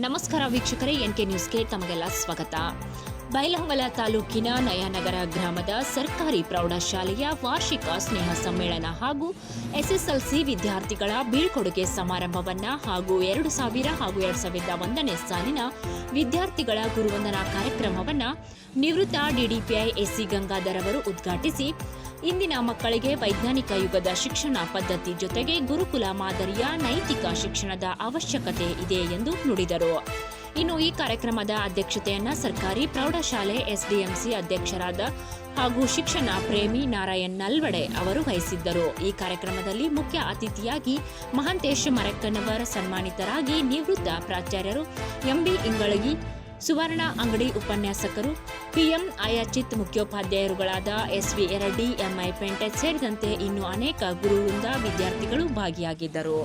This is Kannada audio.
ನಮಸ್ಕಾರ ವೀಕ್ಷಕರೇ, ಎನ್ಕೆ ನ್ಯೂಸ್ಗೆ ತಮಗೆಲ್ಲ ಸ್ವಾಗತ. ಬೈಲಹೊಂಗಲ ತಾಲೂಕಿನ ನಯಾನಗರ ಗ್ರಾಮದ ಸರ್ಕಾರಿ ಪ್ರೌಢಶಾಲೆಯ ವಾರ್ಷಿಕ ಸ್ನೇಹ ಸಮ್ಮೇಳನ ಹಾಗೂ ಎಸ್ಎಸ್ಎಲ್ಸಿ ವಿದ್ಯಾರ್ಥಿಗಳ ಬೀಳ್ಕೊಡುಗೆ ಸಮಾರಂಭವನ್ನು ಹಾಗೂ 2000 ಹಾಗೂ 2001ನೇ ಸಾಲಿನ ವಿದ್ಯಾರ್ಥಿಗಳ ಗುರುವಂದನಾ ಕಾರ್ಯಕ್ರಮವನ್ನು ನಿವೃತ್ತ ಡಿಡಿಪಿಐ ಎಸ್ಸಿ ಗಂಗಾಧರ್ ಅವರು ಉದ್ಘಾಟಿಸಿ ಇಂದಿನ ಮಕ್ಕಳಿಗೆ ವೈಜ್ಞಾನಿಕ ಯುಗದ ಶಿಕ್ಷಣ ಪದ್ಧತಿ ಜೊತೆಗೆ ಗುರುಕುಲ ಮಾದರಿಯ ನೈತಿಕ ಶಿಕ್ಷಣದ ಅವಶ್ಯಕತೆ ಇದೆ ಎಂದು ನುಡಿದರು. ಇನ್ನು ಈ ಕಾರ್ಯಕ್ರಮದ ಅಧ್ಯಕ್ಷತೆಯನ್ನ ಸರ್ಕಾರಿ ಪ್ರೌಢಶಾಲೆ ಎಸ್ಡಿಎಂಸಿ ಅಧ್ಯಕ್ಷರಾದ ಹಾಗೂ ಶಿಕ್ಷಣ ಪ್ರೇಮಿ ನಾರಾಯಣ್ ನಲ್ವಡೆ ಅವರು ವಹಿಸಿದ್ದರು. ಈ ಕಾರ್ಯಕ್ರಮದಲ್ಲಿ ಮುಖ್ಯ ಅತಿಥಿಯಾಗಿ ಮಹಾಂತೇಶ್ ಮರಕ್ಕನವರ್ ಸನ್ಮಾನಿತರಾಗಿ ನಿವೃತ್ತ ಪ್ರಾಚಾರ್ಯರು ಎಂಬಿ ಇಂಗಳಗಿ, ಸುವರ್ಣ ಅಂಗಡಿ ಉಪನ್ಯಾಸಕರು, ಪಿಎಂ ಆಯಾಚಿತ್ ಮುಖ್ಯೋಪಾಧ್ಯಾಯರುಗಳಾದ ಎಸ್ವಿ ಎರಡ್ಡಿ, ಎಂಐ ಪೆಂಟೆಚ್ ಸೇರಿದಂತೆ ಇನ್ನೂ ಅನೇಕ ಗುರುವೃಂದ ವಿದ್ಯಾರ್ಥಿಗಳು ಭಾಗಿಯಾಗಿದ್ದರು.